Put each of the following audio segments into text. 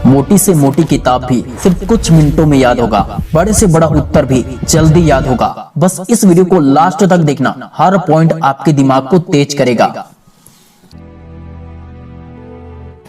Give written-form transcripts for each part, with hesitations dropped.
मोटी से मोटी किताब भी सिर्फ कुछ मिनटों में याद होगा, बड़े से बड़ा उत्तर भी जल्दी याद होगा। बस इस वीडियो को लास्ट तक देखना, हर पॉइंट आपके दिमाग को तेज करेगा।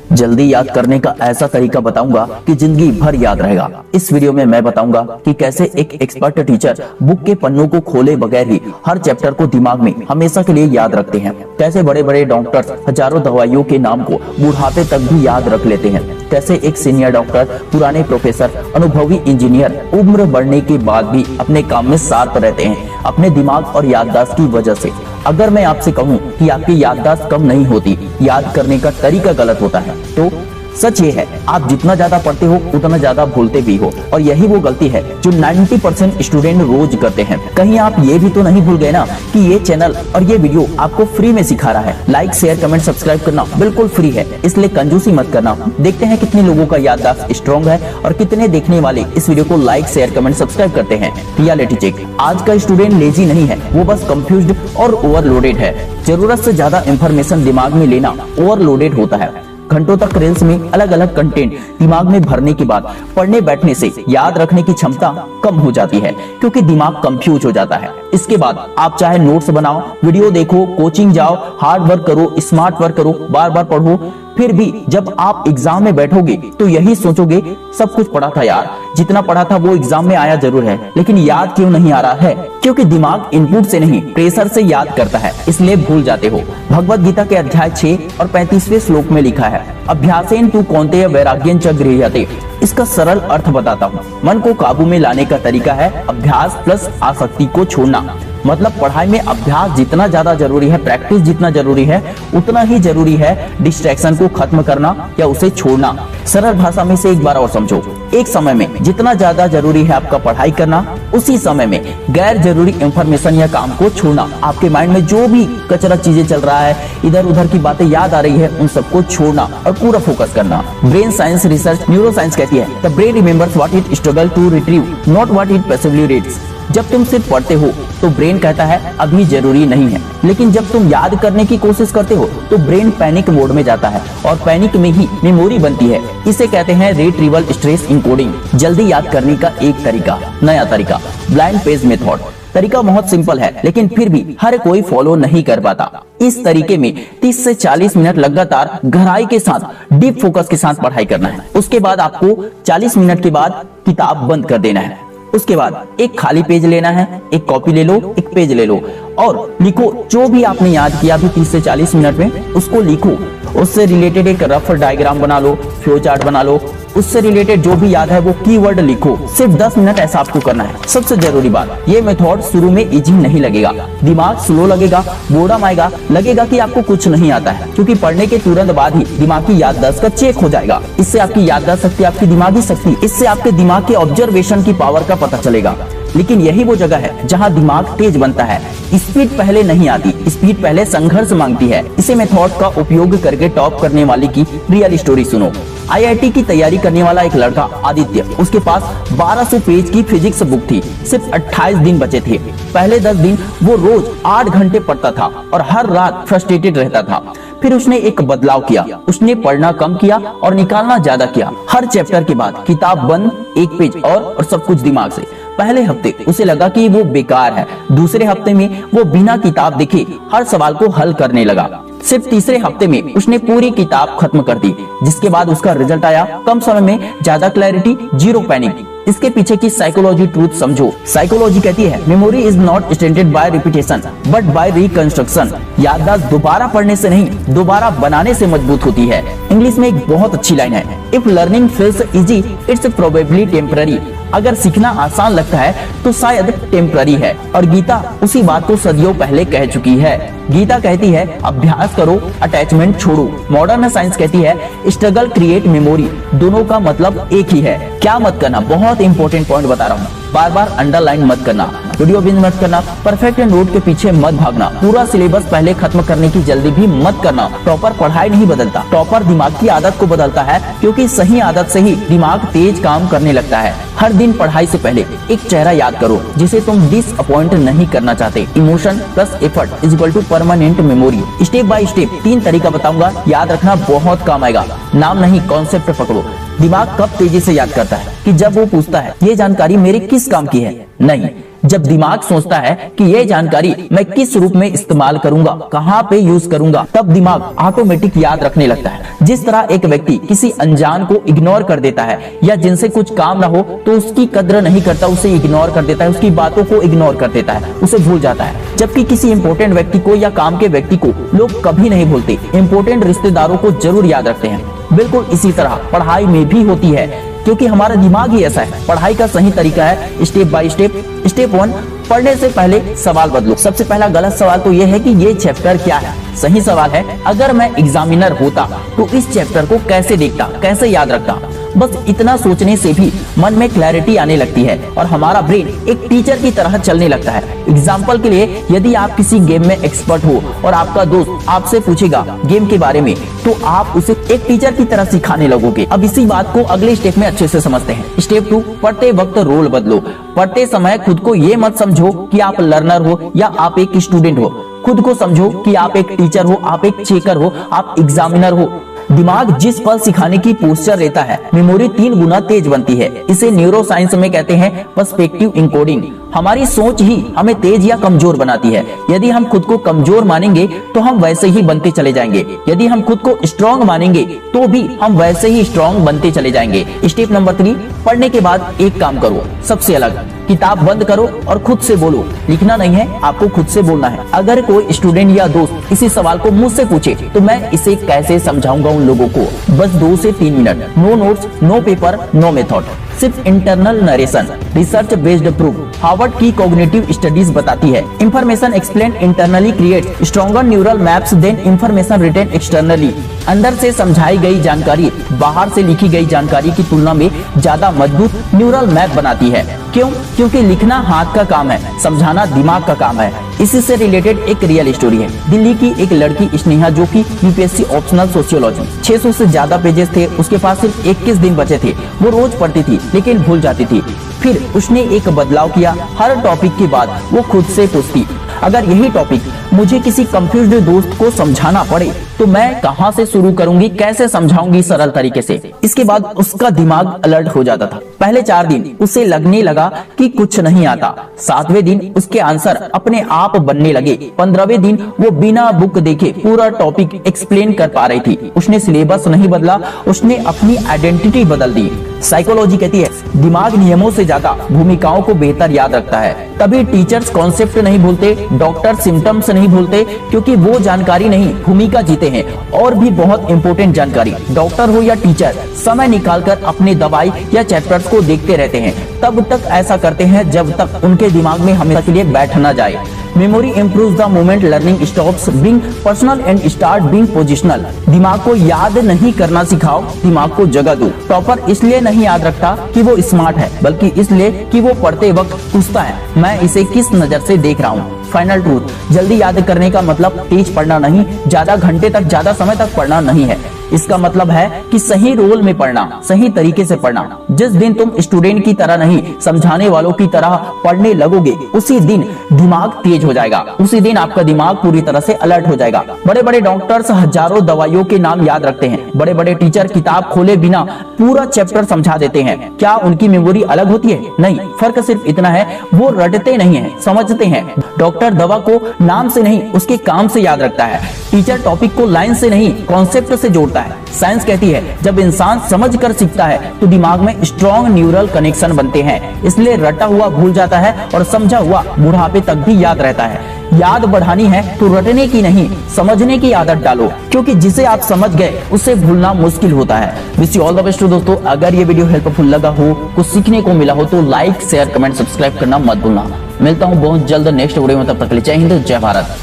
जल्दी याद करने का ऐसा तरीका बताऊंगा कि जिंदगी भर याद रहेगा। इस वीडियो में मैं बताऊंगा कि कैसे एक एक्सपर्ट टीचर बुक के पन्नों को खोले बगैर ही हर चैप्टर को दिमाग में हमेशा के लिए याद रखते हैं। कैसे बड़े बड़े डॉक्टर्स हजारों दवाइयों के नाम को बुढ़ापे तक भी याद रख लेते हैं। कैसे एक सीनियर डॉक्टर, पुराने प्रोफेसर, अनुभवी इंजीनियर उम्र बढ़ने के बाद भी अपने काम में शार्प रहते हैं, अपने दिमाग और याददाश्त की वजह से। अगर मैं आपसे कहूं कि आपकी याददाश्त कम नहीं होती, याद करने का तरीका गलत होता है, तो सच ये है, आप जितना ज्यादा पढ़ते हो उतना ज्यादा भूलते भी हो। और यही वो गलती है जो 90% स्टूडेंट रोज करते हैं। कहीं आप ये भी तो नहीं भूल गए ना कि ये चैनल और ये वीडियो आपको फ्री में सिखा रहा है। लाइक, शेयर, कमेंट, सब्सक्राइब करना बिल्कुल फ्री है, इसलिए कंजूसी मत करना। देखते हैं कितने लोगों का याददाश्त स्ट्रॉन्ग है और कितने देखने वाले इस वीडियो को लाइक, शेयर, कमेंट, सब्सक्राइब करते हैं। रियलिटी चेक, आज का स्टूडेंट लेजी नहीं है, वो बस कंफ्यूज्ड और ओवरलोडेड है। जरूरत से ज्यादा इंफॉर्मेशन दिमाग में लेना ओवरलोडेड होता है। घंटों तक रील्स में अलग अलग कंटेंट दिमाग में भरने के बाद पढ़ने बैठने से याद रखने की क्षमता कम हो जाती है, क्योंकि दिमाग कंफ्यूज हो जाता है। इसके बाद आप चाहे नोट्स बनाओ, वीडियो देखो, कोचिंग जाओ, हार्ड वर्क करो, स्मार्ट वर्क करो, बार बार पढ़ो, फिर भी जब आप एग्जाम में बैठोगे तो यही सोचोगे सब कुछ पढ़ा था यार, जितना पढ़ा था वो एग्जाम में आया जरूर है, लेकिन याद क्यों नहीं आ रहा है? क्योंकि दिमाग इनपुट से नहीं प्रेशर से याद करता है, इसलिए भूल जाते हो। भगवत गीता के अध्याय 6 और 35वें श्लोक में लिखा है, अभ्यासेन तु कौन्तेय वैराग्यं च गृह्यते। इसका सरल अर्थ बताता हूँ। मन को काबू में लाने का तरीका है अभ्यास प्लस आसक्ति को छोड़ना। मतलब पढ़ाई में अभ्यास जितना ज्यादा जरूरी है, प्रैक्टिस जितना जरूरी है, उतना ही जरूरी है डिस्ट्रैक्शन को खत्म करना या उसे छोड़ना। सरल भाषा में से एक बार और समझो, एक समय में जितना ज्यादा जरूरी है आपका पढ़ाई करना, उसी समय में गैर जरूरी इंफॉर्मेशन या काम को छोड़ना। आपके माइंड में जो भी कचरा चीजें चल रहा है, इधर उधर की बातें याद आ रही है, उन सबको छोड़ना और पूरा फोकस करना। Brain science research, neuroscience कहती है, the brain remembers what it struggle to retrieve, not what it passively reads. जब तुम सिर्फ पढ़ते हो तो ब्रेन कहता है अभी जरूरी नहीं है, लेकिन जब तुम याद करने की कोशिश करते हो तो ब्रेन पैनिक मोड में जाता है और पैनिक में ही मेमोरी बनती है। इसे कहते हैं रिट्रीवल स्ट्रेस इनकोडिंग। जल्दी याद करने का एक तरीका, नया तरीका, ब्लाइंड पेज मेथड। तरीका बहुत सिंपल है, लेकिन फिर भी हर कोई फॉलो नहीं कर पाता। इस तरीके में 30 से 40 मिनट लगातार गहराई के साथ, डीप फोकस के साथ पढ़ाई करना है। उसके बाद आपको 40 मिनट के बाद किताब बंद कर देना है। उसके बाद एक खाली पेज लेना है, एक कॉपी ले लो, एक पेज ले लो और लिखो जो भी आपने याद किया अभी 30 से 40 मिनट में, उसको लिखो। उससे रिलेटेड एक रफ डायग्राम बना लो, फ्लो चार्ट बना लो, उससे रिलेटेड जो भी याद है वो कीवर्ड लिखो। सिर्फ 10 मिनट ऐसा आपको करना है। सबसे जरूरी बात, ये मेथड शुरू में इजी नहीं लगेगा, दिमाग स्लो लगेगा, बोर्डम आएगा, लगेगा कि आपको कुछ नहीं आता है, क्योंकि पढ़ने के तुरंत बाद ही दिमाग की याददाश्त का चेक हो जाएगा। इससे आपकी याददाश्त शक्ति, आपकी दिमागी शक्ति, इससे आपके दिमाग के ऑब्जर्वेशन की पावर का पता चलेगा। लेकिन यही वो जगह है जहां दिमाग तेज बनता है। स्पीड पहले नहीं आती, स्पीड पहले संघर्ष मांगती है। इसे मेथड का उपयोग करके टॉप करने वाले की रियल स्टोरी सुनो। IIT की तैयारी करने वाला एक लड़का आदित्य, उसके पास 1200 पेज की फिजिक्स बुक थी। सिर्फ 28 दिन बचे थे। पहले 10 दिन वो रोज 8 घंटे पढ़ता था और हर रात फ्रस्ट्रेटेड रहता था। फिर उसने एक बदलाव किया, उसने पढ़ना कम किया और निकालना ज्यादा किया। हर चैप्टर के बाद किताब बंद, एक पेज और सब कुछ दिमाग से। पहले हफ्ते उसे लगा कि वो बेकार है, दूसरे हफ्ते में वो बिना किताब देखे हर सवाल को हल करने लगा। सिर्फ तीसरे हफ्ते में उसने पूरी किताब खत्म कर दी, जिसके बाद उसका रिजल्ट आया कम समय में ज्यादा क्लैरिटी, जीरो पैनिक। इसके पीछे की साइकोलॉजी ट्रूथ समझो। साइकोलॉजी कहती है memory is not strengthened by repetition but by reconstruction. याददाश्त दोबारा पढ़ने से नहीं, दोबारा बनाने से मजबूत होती है। इंग्लिश में एक बहुत अच्छी लाइन है, if learning feels easy it's probably temporary. अगर सीखना आसान लगता है तो शायद टेम्पररी है। और गीता उसी बात को सदियों पहले कह चुकी है। गीता कहती है अभ्यास करो, अटैचमेंट छोड़ो। मॉडर्न साइंस कहती है स्ट्रगल क्रिएट मेमोरी। दोनों का मतलब एक ही है। क्या मत करना, बहुत इंपॉर्टेंट पॉइंट बता रहा हूँ, बार बार अंडरलाइन मत करना। वीडियो बिंज मत करना, परफेक्ट नोट के पीछे मत भागना, पूरा सिलेबस पहले खत्म करने की जल्दी भी मत करना। टॉपर पढ़ाई नहीं बदलता, टॉपर दिमाग की आदत को बदलता है, क्योंकि सही आदत से ही दिमाग तेज काम करने लगता है। हर दिन पढ़ाई से पहले एक चेहरा याद करो जिसे तुम डिसअपॉइंट नहीं करना चाहते। Emotion plus effort is equal to permanent memory. Step by step 3 तरीका बताऊंगा, याद रखना बहुत काम आएगा। नाम नहीं, कॉन्सेप्ट पकड़ो। दिमाग कब तेजी से याद करता है कि जब वो पूछता है ये जानकारी मेरे किस काम की है? नहीं, जब दिमाग सोचता है कि ये जानकारी मैं किस रूप में इस्तेमाल करूंगा, कहाँ पे यूज करूंगा, तब दिमाग ऑटोमेटिक याद रखने लगता है। जिस तरह एक व्यक्ति किसी अनजान को इग्नोर कर देता है या जिनसे कुछ काम ना हो तो उसकी कद्र नहीं करता, उसे इग्नोर कर देता है, उसकी बातों को इग्नोर कर देता है, उसे भूल जाता है। जबकि किसी इंपॉर्टेंट व्यक्ति को या काम के व्यक्ति को लोग कभी नहीं भूलते, इंपॉर्टेंट रिश्तेदारों को जरूर याद रखते हैं। बिल्कुल इसी तरह पढ़ाई में भी होती है, क्योंकि हमारा दिमाग ही ऐसा है। पढ़ाई का सही तरीका है स्टेप बाय स्टेप। स्टेप 1, पढ़ने से पहले सवाल बदलो। सबसे पहला गलत सवाल तो यह है कि ये चैप्टर क्या है। सही सवाल है, अगर मैं एग्जामिनर होता तो इस चैप्टर को कैसे देखता, कैसे याद रखता। बस इतना सोचने से भी मन में क्लैरिटी आने लगती है और हमारा ब्रेन एक टीचर की तरह चलने लगता है। एग्जाम्पल के लिए, यदि आप किसी गेम में एक्सपर्ट हो और आपका दोस्त आपसे पूछेगा गेम के बारे में, तो आप उसे एक टीचर की तरह सिखाने लगोगे। अब इसी बात को अगले स्टेप में अच्छे से समझते हैं। स्टेप 2, पढ़ते वक्त रोल बदलो। पढ़ते समय खुद को ये मत समझो कि आप लर्नर हो या आप एक स्टूडेंट हो। खुद को समझो कि आप एक टीचर हो, आप एक चेकर हो, आप एग्जामिनर हो। दिमाग जिस पल सिखाने की पोस्चर लेता है, मेमोरी 3 गुना तेज बनती है। इसे न्यूरो साइंस में कहते हैं पर्सपेक्टिव इनकोडिंग। हमारी सोच ही हमें तेज या कमजोर बनाती है। यदि हम खुद को कमजोर मानेंगे तो हम वैसे ही बनते चले जाएंगे। यदि हम खुद को स्ट्रांग मानेंगे तो भी हम वैसे ही स्ट्रांग बनते चले जाएंगे। स्टेप नंबर 3, पढ़ने के बाद एक काम करो, सबसे अलग। किताब बंद करो और खुद से बोलो। लिखना नहीं है, आपको खुद से बोलना है। अगर कोई स्टूडेंट या दोस्त इसी सवाल को मुझसे पूछे तो मैं इसे कैसे समझाऊंगा उन लोगों को? बस 2 से 3 minute. No notes, no paper, no method, सिर्फ internal narration. Research based proof. Harvard की कॉग्निटिव स्टडीज बताती है, information explain internally create stronger neural maps then information retain externally. अंदर से समझाई गई जानकारी बाहर से लिखी गई जानकारी की तुलना में ज्यादा मजबूत न्यूरल मैप बनाती है। क्यों? क्योंकि लिखना हाथ का काम है, समझाना दिमाग का काम है। इसी से रिलेटेड एक रियल स्टोरी है। दिल्ली की एक लड़की स्नेहा, जो कि यूपीएससी ऑप्शनल सोशियोलॉजी, 600 से ज्यादा पेजेस थे, उसके पास सिर्फ 21 दिन बचे थे। वो रोज पढ़ती थी लेकिन भूल जाती थी। फिर उसने एक बदलाव किया। हर टॉपिक के बाद वो खुद से पूछती, अगर यही टॉपिक मुझे किसी कंफ्यूज्ड दोस्त को समझाना पड़े तो मैं कहां से शुरू करूंगी, कैसे समझाऊंगी सरल तरीके से। इसके बाद उसका दिमाग अलर्ट हो जाता था। पहले 4 दिन उसे लगने लगा कि कुछ नहीं आता। 7वें दिन उसके आंसर अपने आप बनने लगे। 15वें दिन वो बिना बुक देखे पूरा टॉपिक एक्सप्लेन कर पा रही थी। उसने सिलेबस नहीं बदला, उसने अपनी आइडेंटिटी बदल दी। साइकोलॉजी कहती है, दिमाग नियमों से ज्यादा भूमिकाओं को बेहतर याद रखता है। तभी टीचर्स कॉन्सेप्ट नहीं भूलते, डॉक्टर सिम्टम्स नहीं भूलते, क्योंकि वो जानकारी नहीं, भूमिका जीते हैं। और भी बहुत इंपॉर्टेंट जानकारी, डॉक्टर हो या टीचर, समय निकालकर अपने दवाई या चैप्टर्स को देखते रहते हैं। तब तक ऐसा करते हैं जब तक उनके दिमाग में हमेशा के लिए बैठ ना जाए। Memory improves the moment learning stops being personal and start being positional. दिमाग को याद नहीं करना सिखाओ, दिमाग को जगह दो। टॉपर इसलिए नहीं याद रखता कि वो स्मार्ट है, बल्कि इसलिए कि वो पढ़ते वक्त पूछता है, मैं इसे किस नजर से देख रहा हूँ। फाइनल ट्रूथ, जल्दी याद करने का मतलब तेज पढ़ना नहीं, ज्यादा घंटे तक, ज्यादा समय तक पढ़ना नहीं है। इसका मतलब है कि सही रोल में पढ़ना, सही तरीके से पढ़ना। जिस दिन तुम स्टूडेंट की तरह नहीं, समझाने वालों की तरह पढ़ने लगोगे, उसी दिन दिमाग तेज हो जाएगा। उसी दिन आपका दिमाग पूरी तरह से अलर्ट हो जाएगा। बड़े बड़े डॉक्टर्स हजारों दवाइयों के नाम याद रखते हैं। बड़े बड़े टीचर किताब खोले बिना पूरा चैप्टर समझा देते हैं। क्या उनकी मेमोरी अलग होती है? नहीं, फर्क सिर्फ इतना है, वो रटते नहीं है, समझते हैं। डॉक्टर दवा को नाम से नहीं, उसके काम से याद रखता है। टीचर टॉपिक को लाइन से नहीं, कॉन्सेप्ट से जोड़ता है। साइंस कहती है, जब इंसान समझकर सीखता है तो दिमाग में स्ट्रॉन्ग न्यूरल कनेक्शन बनते हैं। इसलिए रटा हुआ भूल जाता है और समझा हुआ बुढ़ापे तक भी याद रहता है। याद बढ़ानी है तो रटने की नहीं, समझने की आदत डालो, क्योंकि जिसे आप समझ गए उसे भूलना मुश्किल होता है। Wish you all the best दोस्तों। अगर ये वीडियो हेल्पफुल लगा हो, कुछ सीखने को मिला हो, तो लाइक, शेयर, कमेंट, सब्सक्राइब करना मत भूलना। मिलता हूँ बहुत जल्द नेक्स्ट वीडियो में, तब तक के लिए जय हिंद, जय भारत।